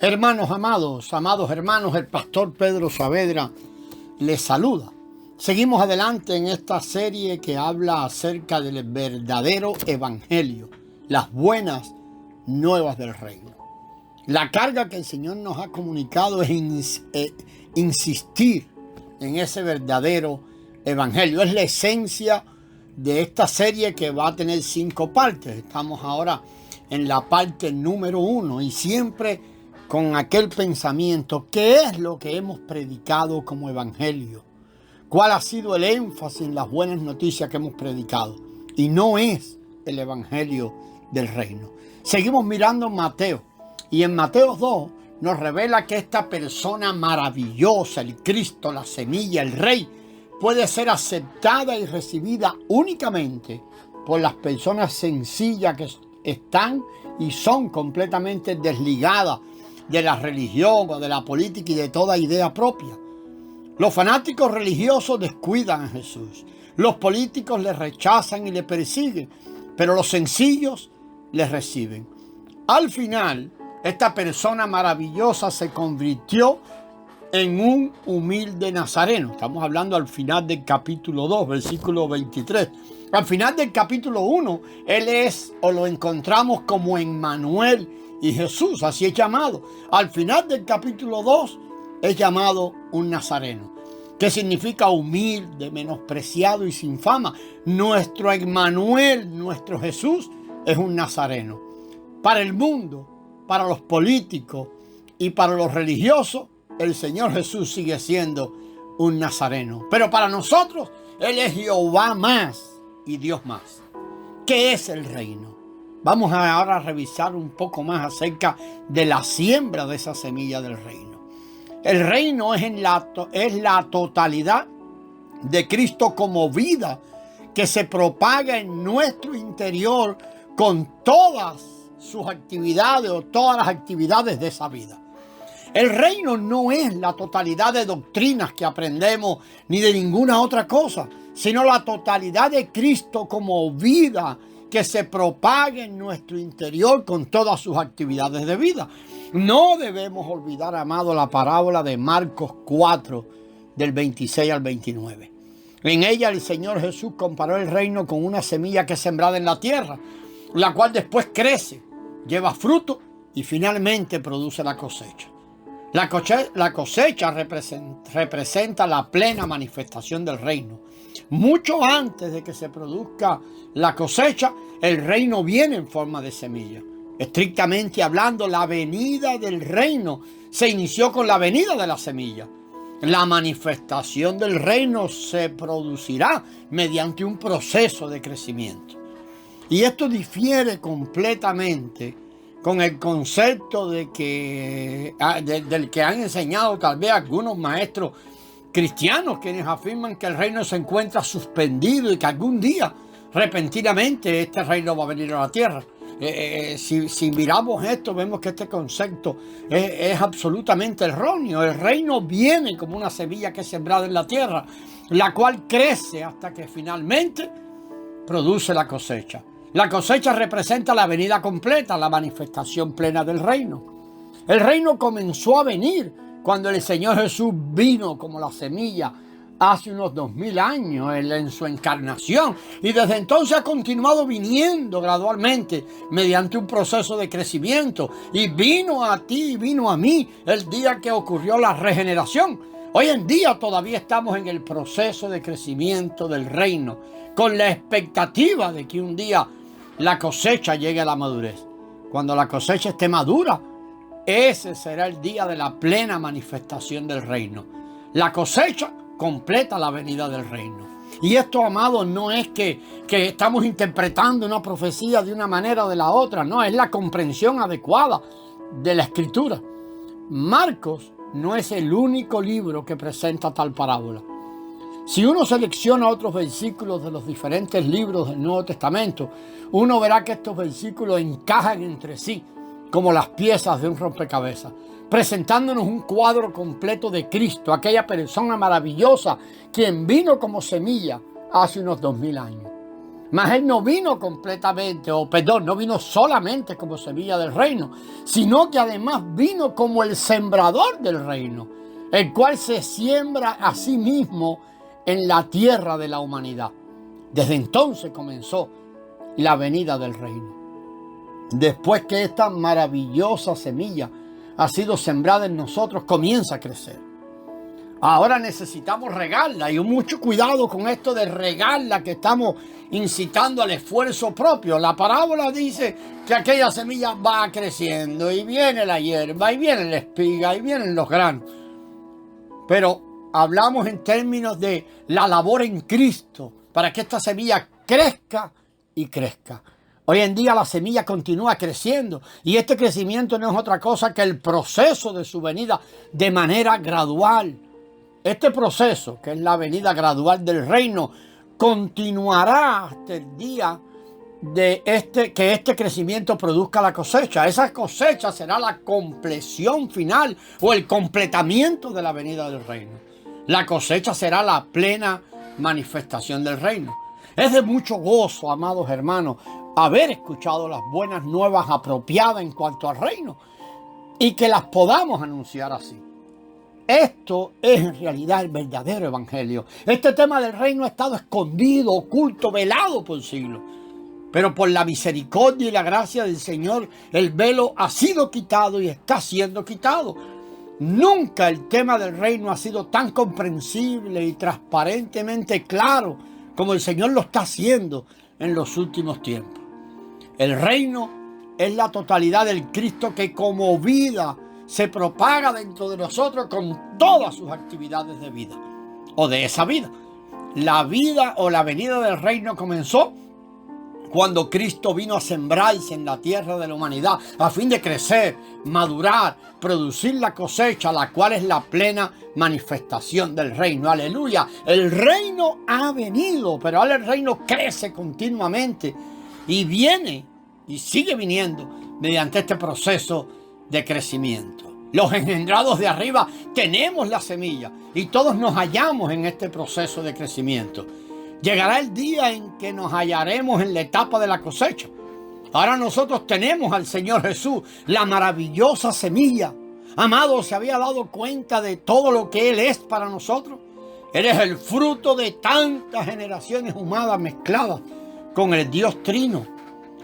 Hermanos amados, amados hermanos, el pastor Pedro Saavedra les saluda. Seguimos adelante en esta serie que habla acerca del verdadero evangelio, las buenas nuevas del reino. La carga que el Señor nos ha comunicado es insistir en ese verdadero evangelio. Es la esencia de esta serie que va a tener 5 partes. Estamos ahora en la parte número 1 y siempre con aquel pensamiento: ¿qué es lo que hemos predicado como evangelio? ¿Cuál ha sido el énfasis en las buenas noticias que hemos predicado? Y no es el evangelio del reino. Seguimos mirando Mateo, y en Mateo 2 nos revela que esta persona maravillosa, el Cristo, la semilla, el Rey, puede ser aceptada y recibida únicamente por las personas sencillas que están y son completamente desligadas de la religión o de la política y de toda idea propia. Los fanáticos religiosos descuidan a Jesús. Los políticos le rechazan y le persiguen, pero los sencillos le reciben. Al final, esta persona maravillosa se convirtió en un humilde nazareno. Estamos hablando al final del capítulo 2, versículo 23. Al final del capítulo 1, él es, o lo encontramos como Emmanuel y Jesús, así es llamado. Al final del capítulo 2 es llamado un nazareno, que significa humilde, menospreciado y sin fama. Nuestro Emmanuel, nuestro Jesús, es un nazareno. Para el mundo, para los políticos y para los religiosos, el Señor Jesús sigue siendo un nazareno. Pero para nosotros, Él es Jehová más y Dios más. ¿Qué es el reino? Vamos ahora a revisar un poco más acerca de la siembra de esa semilla del reino. El reino es la totalidad de Cristo como vida que se propaga en nuestro interior con todas sus actividades o todas las actividades de esa vida. El reino no es la totalidad de doctrinas que aprendemos ni de ninguna otra cosa, sino la totalidad de Cristo como vida que se propague en nuestro interior con todas sus actividades de vida. No debemos olvidar, amado, la parábola de Marcos 4, del 26 al 29. En ella el Señor Jesús comparó el reino con una semilla que es sembrada en la tierra, la cual después crece, lleva fruto y finalmente produce la cosecha. La cosecha representa la plena manifestación del reino. Mucho antes de que se produzca la cosecha, el reino viene en forma de semilla. Estrictamente hablando, la venida del reino se inició con la venida de la semilla. La manifestación del reino se producirá mediante un proceso de crecimiento. Y esto difiere completamente con el concepto del que han enseñado tal vez algunos maestros cristianos, quienes afirman que el reino se encuentra suspendido y que algún día repentinamente este reino va a venir a la tierra. Si miramos esto, vemos que este concepto es absolutamente erróneo. El reino viene como una semilla que es sembrada en la tierra, la cual crece hasta que finalmente produce la cosecha. La cosecha representa la venida completa, la manifestación plena del reino. El reino comenzó a venir cuando el Señor Jesús vino como la semilla hace unos 2000 años en su encarnación, y desde entonces ha continuado viniendo gradualmente mediante un proceso de crecimiento, y vino a ti y vino a mí el día que ocurrió la regeneración. Hoy en día todavía estamos en el proceso de crecimiento del reino, con la expectativa de que un día la cosecha llegue a la madurez. Cuando la cosecha esté madura, ese será el día de la plena manifestación del reino. La cosecha completa la venida del reino. Y esto, amado, no es que estamos interpretando una profecía de una manera o de la otra. No, es la comprensión adecuada de la Escritura. Marcos no es el único libro que presenta tal parábola. Si uno selecciona otros versículos de los diferentes libros del Nuevo Testamento, uno verá que estos versículos encajan entre sí como las piezas de un rompecabezas, presentándonos un cuadro completo de Cristo, aquella persona maravillosa quien vino como semilla hace unos 2000 años. Mas Él no vino completamente, no vino solamente como semilla del reino, sino que además vino como el sembrador del reino, el cual se siembra a sí mismo en la tierra de la humanidad. Desde entonces comenzó la venida del reino. Después que esta maravillosa semilla ha sido sembrada en nosotros, comienza a crecer. Ahora necesitamos regarla, y mucho cuidado con esto de regarla, que estamos incitando al esfuerzo propio. La parábola dice que aquella semilla va creciendo y viene la hierba y viene la espiga y vienen los granos. Pero hablamos en términos de la labor en Cristo para que esta semilla crezca y crezca. Hoy en día la semilla continúa creciendo, y este crecimiento no es otra cosa que el proceso de su venida de manera gradual. Este proceso, que es la venida gradual del reino, continuará hasta el día de que este crecimiento produzca la cosecha. Esa cosecha será la compleción final o el completamiento de la venida del reino. La cosecha será la plena manifestación del reino. Es de mucho gozo, amados hermanos, haber escuchado las buenas nuevas apropiadas en cuanto al reino y que las podamos anunciar así. Esto es en realidad el verdadero evangelio. Este tema del reino ha estado escondido, oculto, velado por siglos. Pero por la misericordia y la gracia del Señor, el velo ha sido quitado y está siendo quitado. Nunca el tema del reino ha sido tan comprensible y transparentemente claro como el Señor lo está haciendo en los últimos tiempos. El reino es la totalidad del Cristo que como vida se propaga dentro de nosotros con todas sus actividades de vida o de esa vida. La vida o la venida del reino comenzó cuando Cristo vino a sembrarse en la tierra de la humanidad a fin de crecer, madurar, producir la cosecha, la cual es la plena manifestación del reino. Aleluya. El reino ha venido, pero ahora el reino crece continuamente y viene y sigue viniendo mediante este proceso de crecimiento. Los engendrados de arriba tenemos la semilla y todos nos hallamos en este proceso de crecimiento. Llegará el día en que nos hallaremos en la etapa de la cosecha. Ahora nosotros tenemos al Señor Jesús, la maravillosa semilla. Amado, ¿se había dado cuenta de todo lo que Él es para nosotros? Él es el fruto de tantas generaciones humanas mezcladas con el Dios Trino.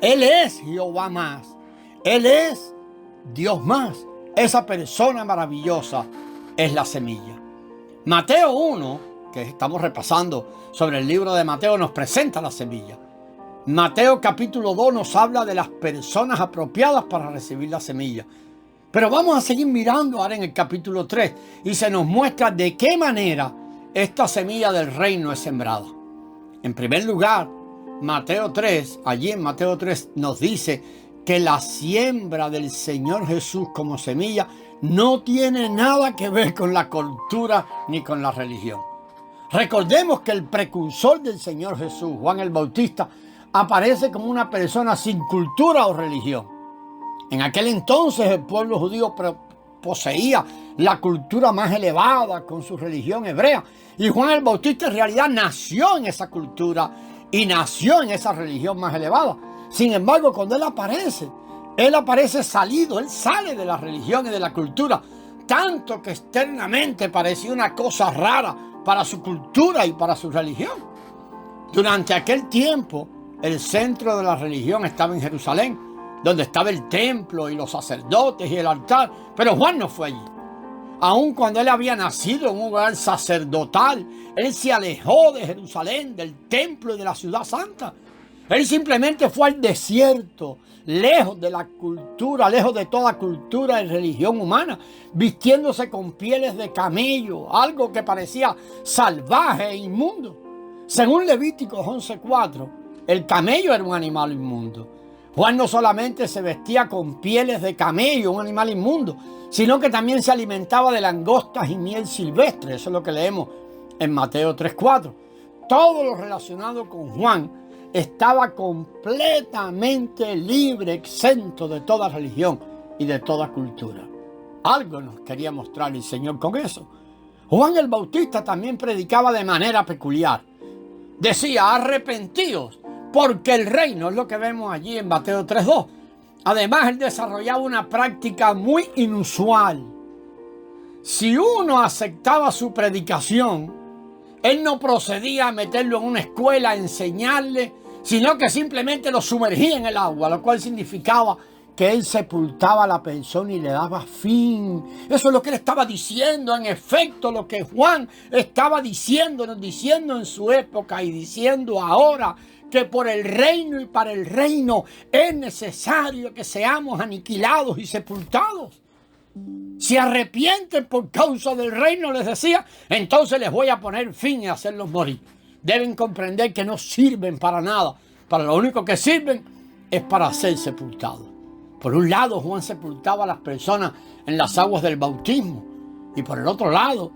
Él es Jehová más. Él es Dios más. Esa persona maravillosa es la semilla. Mateo 1, que estamos repasando sobre el libro de Mateo, nos presenta la semilla. Mateo capítulo 2 nos habla de las personas apropiadas para recibir la semilla. Pero vamos a seguir mirando ahora en el capítulo 3 y se nos muestra de qué manera esta semilla del reino es sembrada. En primer lugar, allí en Mateo 3 nos dice que la siembra del Señor Jesús como semilla no tiene nada que ver con la cultura ni con la religión. Recordemos que el precursor del Señor Jesús, Juan el Bautista, aparece como una persona sin cultura o religión. En aquel entonces el pueblo judío poseía la cultura más elevada con su religión hebrea. Y Juan el Bautista en realidad nació en esa cultura y nació en esa religión más elevada. Sin embargo, cuando Él aparece salido, Él sale de la religión y de la cultura, tanto que externamente parecía una cosa rara para su cultura y para su religión. Durante aquel tiempo, el centro de la religión estaba en Jerusalén, donde estaba el templo y los sacerdotes y el altar, pero Juan no fue allí. Aun cuando él había nacido en un hogar sacerdotal, él se alejó de Jerusalén, del templo y de la ciudad santa. Él simplemente fue al desierto, lejos de la cultura, lejos de toda cultura y religión humana, vistiéndose con pieles de camello, algo que parecía salvaje e inmundo. Según Levíticos 11:4, el camello era un animal inmundo. Juan no solamente se vestía con pieles de camello, un animal inmundo, sino que también se alimentaba de langostas y miel silvestre. Eso es lo que leemos en Mateo 3:4. Todo lo relacionado con Juan estaba completamente libre, exento de toda religión y de toda cultura. Algo nos quería mostrar el Señor con eso. Juan el Bautista también predicaba de manera peculiar. Decía: arrepentíos, porque el reino, es lo que vemos allí en Mateo 3:2. Además, él desarrollaba una práctica muy inusual. Si uno aceptaba su predicación, él no procedía a meterlo en una escuela, a enseñarle, sino que simplemente lo sumergía en el agua, lo cual significaba que él sepultaba a la persona y le daba fin. Eso es lo que él estaba diciendo, en efecto, lo que Juan estaba diciendo en su época y diciendo ahora, que por el reino y para el reino es necesario que seamos aniquilados y sepultados. Si arrepienten por causa del reino, les decía, entonces les voy a poner fin y hacerlos morir. Deben comprender que no sirven para nada. Para lo único que sirven es para ser sepultados. Por un lado, Juan sepultaba a las personas en las aguas del bautismo. Y por el otro lado,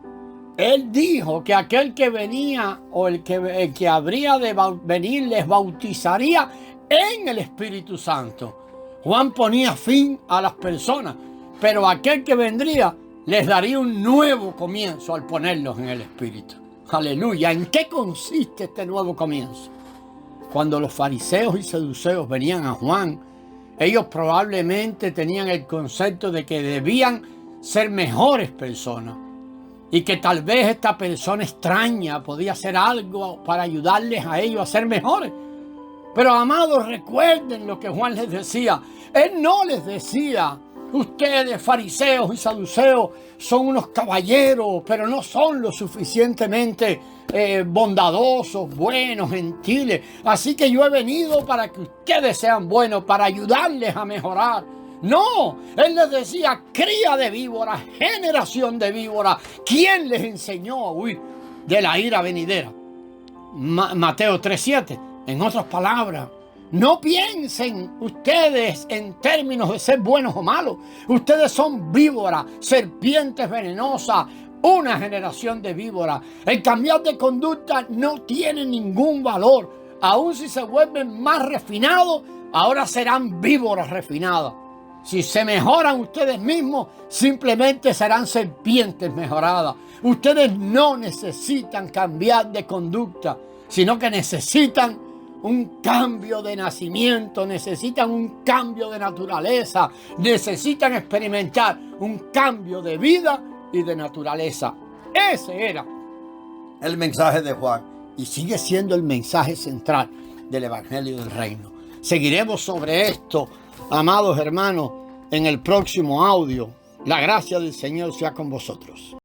él dijo que aquel que venía o el que habría de venir les bautizaría en el Espíritu Santo. Juan ponía fin a las personas, pero aquel que vendría les daría un nuevo comienzo al ponerlos en el Espíritu. Aleluya. ¿En qué consiste este nuevo comienzo? Cuando los fariseos y saduceos venían a Juan, ellos probablemente tenían el concepto de que debían ser mejores personas y que tal vez esta persona extraña podía hacer algo para ayudarles a ellos a ser mejores. Pero amados, recuerden lo que Juan les decía. Él no les decía: ustedes, fariseos y saduceos, son unos caballeros, pero no son lo suficientemente bondadosos, buenos, gentiles. Así que yo he venido para que ustedes sean buenos, para ayudarles a mejorar. No, él les decía: cría de víbora, generación de víbora. ¿Quién les enseñó a huir de la ira venidera? Mateo 3:7. En otras palabras, no piensen ustedes en términos de ser buenos o malos. Ustedes son víboras, serpientes venenosas, una generación de víboras. El cambiar de conducta no tiene ningún valor. Aun si se vuelven más refinados, ahora serán víboras refinadas. Si se mejoran ustedes mismos, simplemente serán serpientes mejoradas. Ustedes no necesitan cambiar de conducta, sino que necesitan un cambio de nacimiento, necesitan un cambio de naturaleza, necesitan experimentar un cambio de vida y de naturaleza. Ese era el mensaje de Juan y sigue siendo el mensaje central del Evangelio del Reino. Seguiremos sobre esto, amados hermanos, en el próximo audio. La gracia del Señor sea con vosotros.